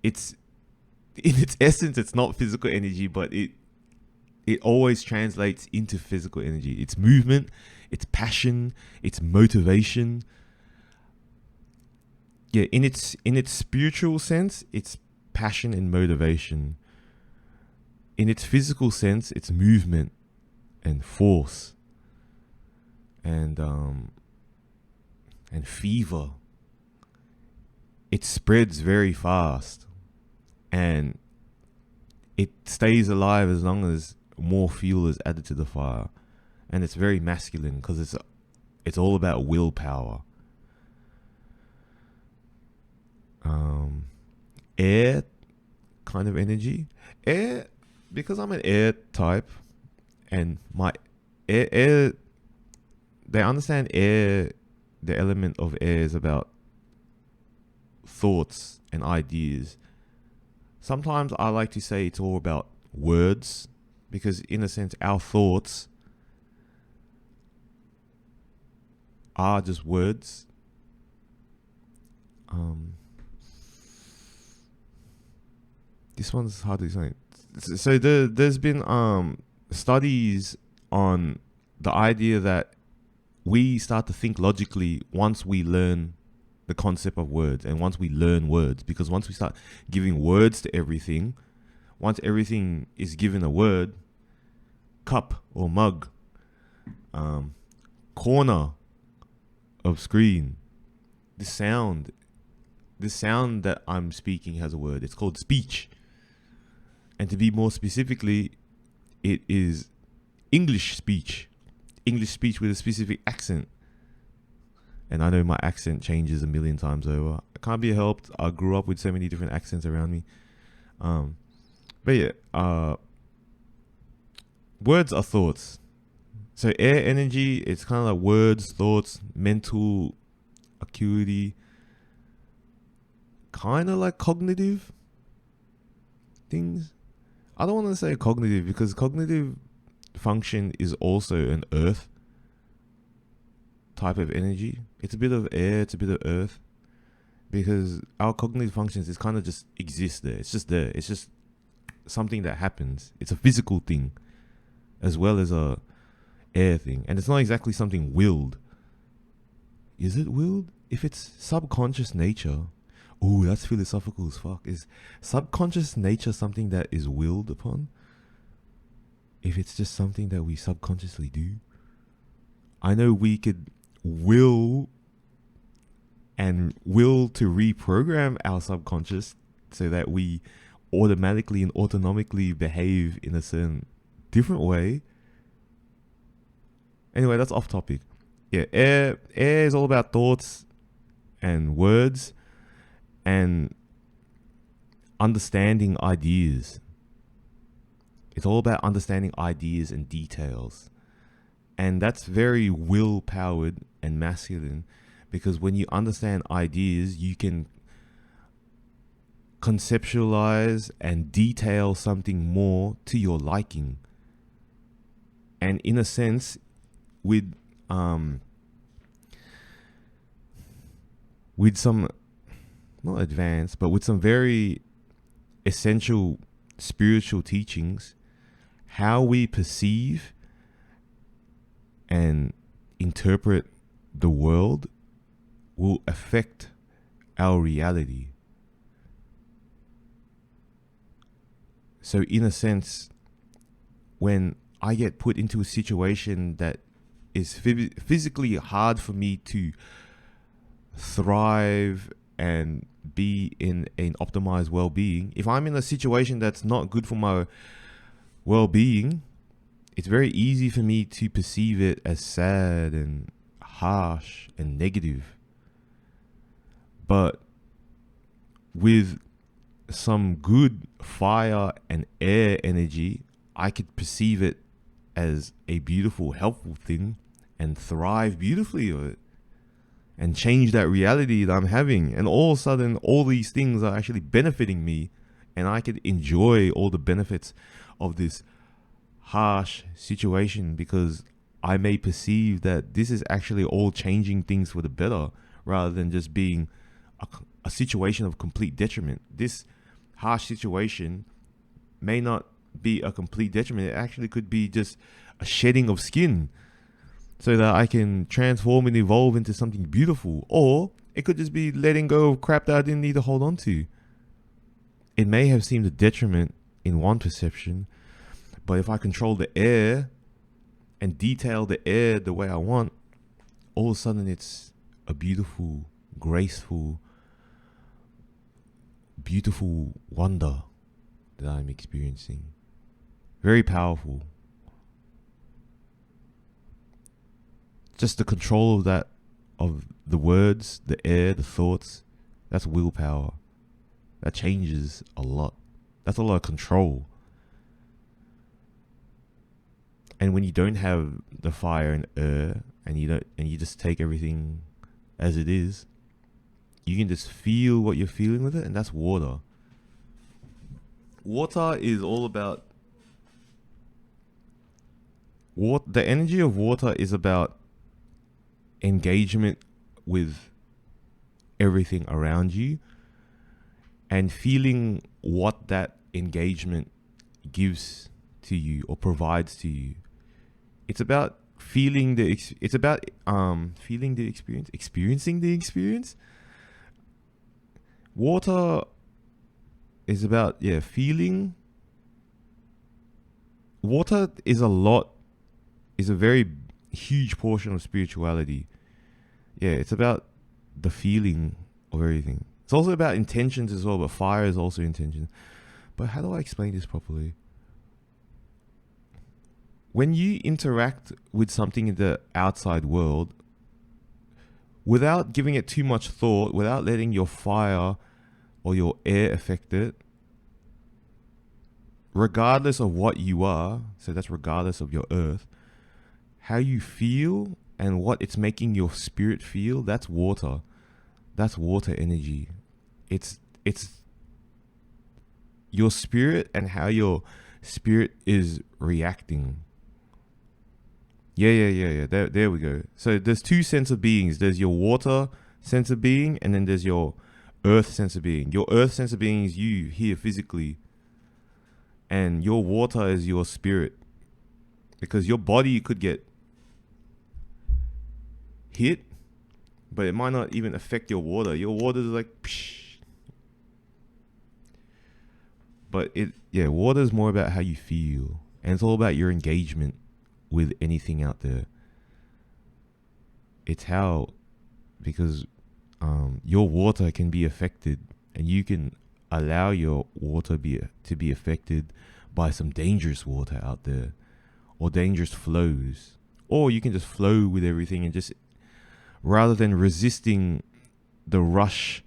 It's in its essence, it's not physical energy, but it always translates into physical energy. It's movement, it's passion, it's motivation. Yeah, in its spiritual sense, it's passion and motivation. In its physical sense, it's movement and force and fever. It spreads very fast, and it stays alive as long as more fuel is added to the fire. And it's very masculine because it's all about willpower. um, air kind of energy. Air, because I'm an air type, and my air, they understand air, the element of air is about thoughts and ideas. Sometimes I like to say it's all about words, because in a sense, our thoughts are just words. This one's hard to explain. So there's been studies on the idea that we start to think logically once we learn the concept of words, and once we learn words, because once we start giving words to everything, once everything is given a word, cup or mug, corner of screen, this sound that I'm speaking has a word. It's called speech. And to be more specifically, it is English speech with a specific accent. And I know my accent changes a million times over. It can't be helped. I grew up with so many different accents around me. But yeah, words are thoughts. So air energy, it's kind of like words, thoughts, mental acuity, kind of like cognitive things. I don't want to say cognitive, because cognitive function is also an earth type of energy. It's a bit of air, it's a bit of earth, because our cognitive functions is kind of just exist there. It's just there. It's just something that happens. It's a physical thing as well as a air thing, and it's not exactly something willed. Is it willed? If it's subconscious nature, oh, that's philosophical as fuck. Is subconscious nature something that is willed upon? If it's just something that we subconsciously do? I know we could will to reprogram our subconscious so that we automatically and autonomically behave in a certain different way. Anyway, that's off topic. Yeah, air is all about thoughts and words and understanding ideas. It's all about understanding ideas and details. And that's very will-powered and masculine, because when you understand ideas, you can conceptualize and detail something more to your liking. And in a sense, with some, not advanced, but with some very essential spiritual teachings, how we perceive and interpret the world will affect our reality. So in a sense, when I get put into a situation that is physically hard for me to thrive and be in an optimized well-being, if I'm in a situation that's not good for my well-being, it's very easy for me to perceive it as sad and harsh and negative. But with some good fire and air energy, I could perceive it as a beautiful, helpful thing and thrive beautifully with it and change that reality that I'm having. And all of a sudden, all these things are actually benefiting me, and I could enjoy all the benefits of this harsh situation, because I may perceive that this is actually all changing things for the better, rather than just being a situation of complete detriment. This harsh situation may not be a complete detriment. It actually could be just a shedding of skin, so that I can transform and evolve into something beautiful. Or it could just be letting go of crap that I didn't need to hold on to. It may have seemed a detriment in one perception, but if I control the air and detail the air the way I want, all of a sudden it's a beautiful, graceful, beautiful wonder that I'm experiencing. Very powerful. Just the control of that, of the words, the air, the thoughts, That's willpower. That changes a lot. That's a lot of control. And when you don't have the fire and air, and you just take everything as it is, you can just feel what you're feeling with it, and that's water. Water is all about the energy of water is about engagement with everything around you and feeling what that engagement gives to you or provides to you. It's about feeling the feeling the experience, experiencing the experience. Water is about feeling. Water is a very huge portion of spirituality. Yeah, it's about the feeling of everything. It's also about intentions as well, but fire is also intention. But how do I explain this properly? When you interact with something in the outside world, without giving it too much thought, without letting your fire or your air affect it, regardless of what you are, so that's regardless of your earth, how you feel and what it's making your spirit feel, that's water. That's water energy. It's your spirit and how your spirit is reacting. Yeah. There we go. So there's two sense of beings. There's your water sense of being, and then there's your earth sense of being. Your earth sense of being is you here physically, and your water is your spirit. Because your body could get hit, but it might not even affect your water. Your water is like, psh. But water is more about how you feel, and it's all about your engagement with anything out there. It's because your water can be affected, and you can allow your water to be affected by some dangerous water out there, or dangerous flows, or you can just flow with everything and just, rather than resisting the rush,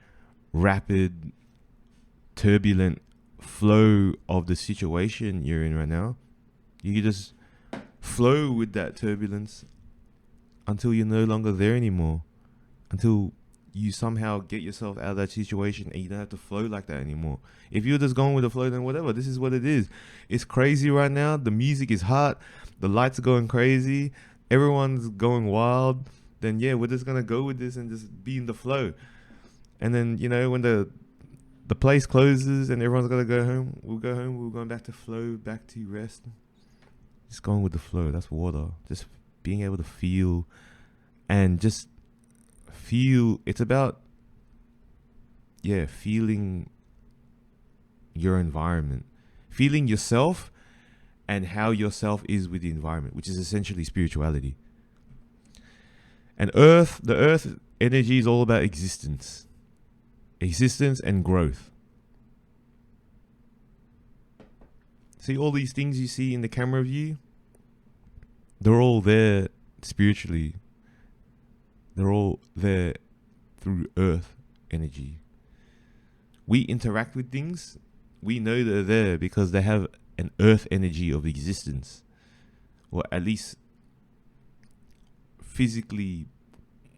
rapid, turbulent flow of the situation you're in right now, you just flow with that turbulence until you're no longer there anymore, until you somehow get yourself out of that situation and you don't have to flow like that anymore. If you're just going with the flow, then whatever, this is what it is. It's crazy right now. The music is hot, the lights are going crazy, everyone's going wild. Then we're just gonna go with this and just be in the flow. And then when the place closes and everyone's gonna go home, we'll go home. We're going back to flow, back to rest. Just going with the flow. That's water. Just being able to feel, and just feel. It's about feeling your environment, feeling yourself, and how yourself is with the environment, which is essentially spirituality. And the earth energy is all about existence and growth. See all these things you see in the camera view? They're all there spiritually. They're all there through earth energy. We interact with things. We know they're there because they have an earth energy of existence. Or at least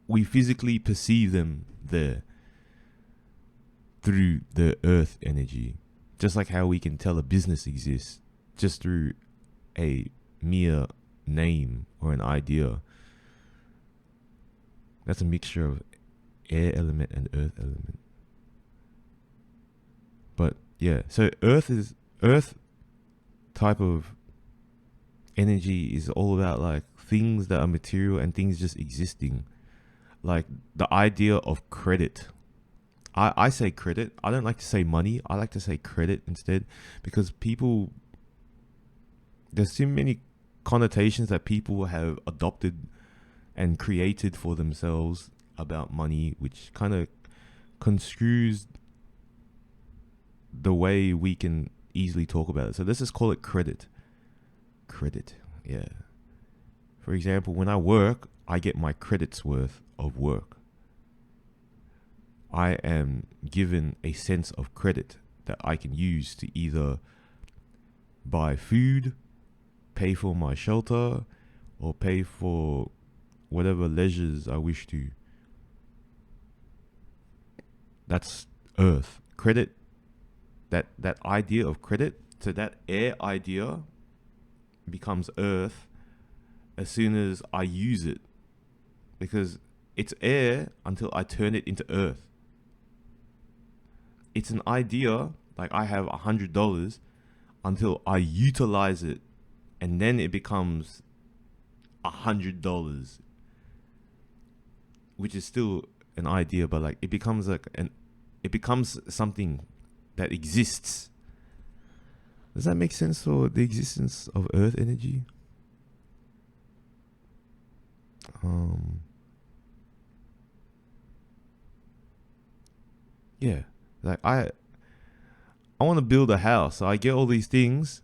we physically perceive them there through the earth energy. Just like how we can tell a business exists just through a mere name or an idea. That's a mixture of air element and earth element. But so earth type of energy is all about like things that are material and things just existing. Like the idea of credit. I say credit. I don't like to say money. I like to say credit instead, because there's too many connotations that people have adopted and created for themselves about money, which kind of construes the way we can easily talk about it. So let's just call it credit. Credit, yeah. For example, when I work, I get my credits worth of work. I am given a sense of credit that I can use to either buy food, pay for my shelter, or pay for whatever leisures I wish to. That's earth. Credit, that idea of credit, so that air idea becomes earth as soon as I use it. Because it's air until I turn it into earth. It's an idea, like I have $100 until I utilize it, and then it becomes $100, which is still an idea, but like it becomes something that exists. Does that make sense for the existence of earth energy? Yeah, like I want to build a house, so I get all these things.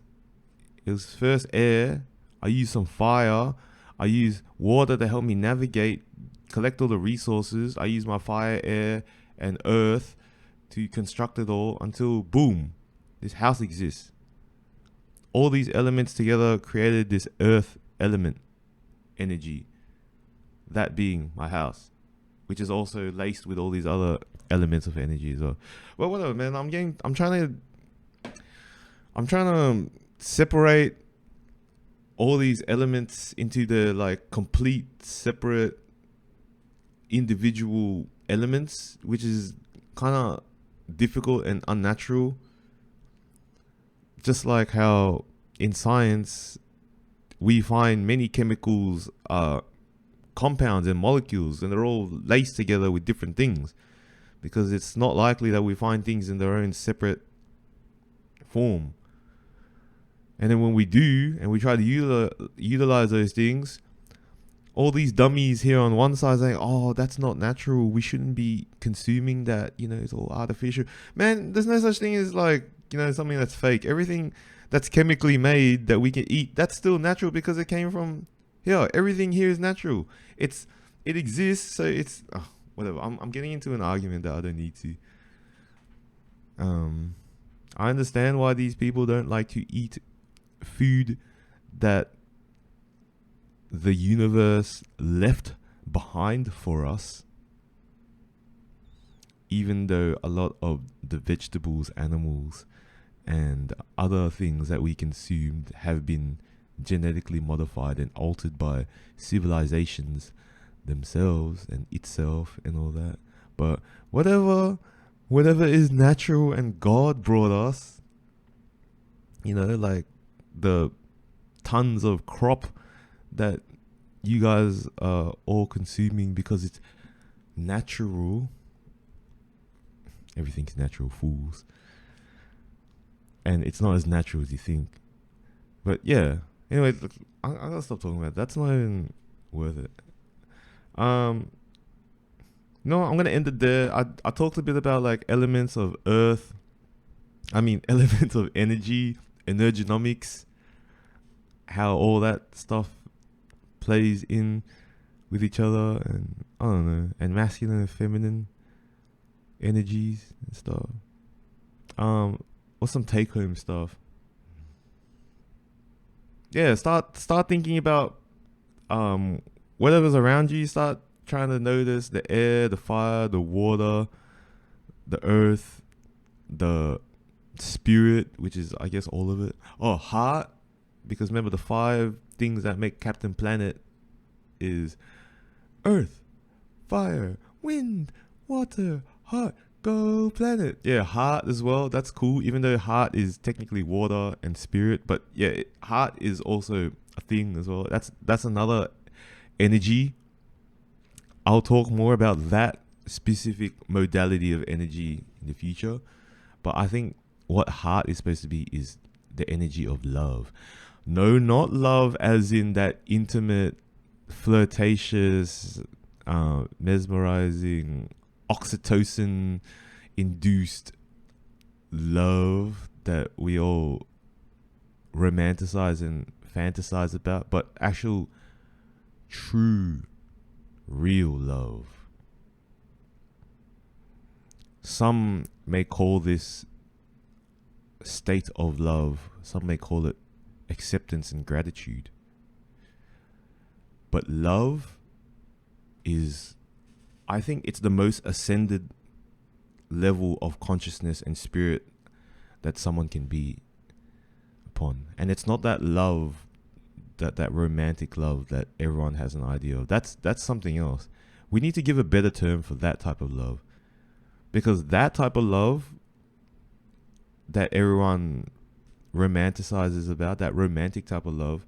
It was first air. I use some fire. I use water to help me navigate, collect all the resources. I use my fire, air, and earth to construct it all until boom, this house exists. All these elements together created this earth element energy, that being my house, which is also laced with all these other elements of energy as well. Well, whatever, man. I'm trying to separate all these elements into the like complete separate individual elements, which is kind of difficult and unnatural. Just like how in science we find many chemicals, compounds and molecules, and they're all laced together with different things, because it's not likely that we find things in their own separate form. And then when we do, and we try to utilize those things, all these dummies here on one side saying, oh, that's not natural, we shouldn't be consuming that, it's all artificial. Man, there's no such thing as like, something that's fake. Everything that's chemically made that we can eat, that's still natural because it came from here. Everything here is natural. It exists, so it's whatever. I'm getting into an argument that I don't need to. I understand why these people don't like to eat food that the universe left behind for us, even though a lot of the vegetables, animals, and other things that we consumed have been genetically modified and altered by civilizations themselves and itself and all that. But whatever is natural and God brought us, like the tons of crop that you guys are all consuming because it's natural. Everything's natural, fools. And it's not as natural as you think. But yeah, anyway, look, I gotta stop talking about it. That's not even worth it. No, I'm gonna end it there. I talked a bit about like elements of earth. Elements of energy, energonomics, how all that stuff plays in with each other, and I don't know, and masculine and feminine energies and stuff. What's some take home stuff? Yeah, start thinking about whatever's around you. Start trying to notice the air, the fire, the water, the earth, the spirit, which is I guess all of it. Oh, heart, because remember the 5 things that make Captain Planet is earth, fire, wind, water, heart. Go planet. Yeah, heart as well. That's cool. Even though heart is technically water and spirit, but yeah, heart is also a thing as well. That's another energy. I'll talk more about that specific modality of energy in the future. But I think what heart is supposed to be is the energy of love. No, not love as in that intimate, flirtatious, mesmerizing, oxytocin induced love that we all romanticize and fantasize about, but actual true real love. some may call this state of love, some may call it acceptance and gratitude. But love is, I think it's the most ascended level of consciousness and spirit that someone can be upon. And it's not that love, that romantic love that everyone has an idea of. That's something else. We need to give a better term for that type of love. Because that type of love that everyone romanticizes about, that romantic type of love,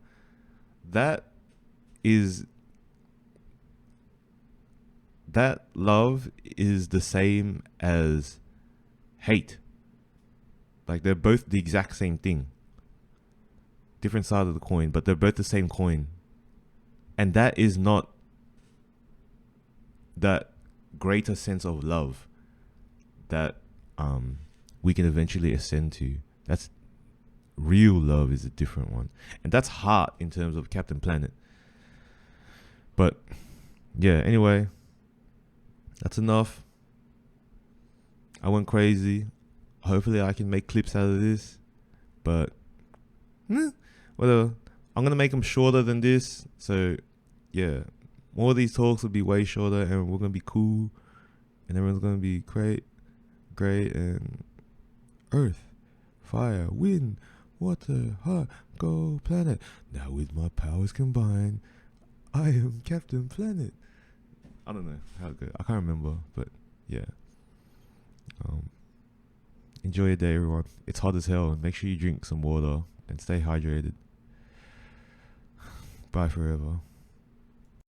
that love is the same as hate. Like, they're both the exact same thing. Different side of the coin, but they're both the same coin. And that is not that greater sense of love that we can eventually ascend to. That's real love, is a different one. And that's heart in terms of Captain Planet. But yeah, anyway, that's enough. I went crazy. Hopefully I can make clips out of this. But whatever. I'm going to make them shorter than this. So yeah, more of these talks will be way shorter, and we're going to be cool. And everyone's going to be great. And earth, fire, wind, water, heart, go planet. Now with my powers combined, I am Captain Planet. I don't know how good. I can't remember, but yeah. Enjoy your day, everyone. It's hot as hell. Make sure you drink some water and stay hydrated. Bye forever.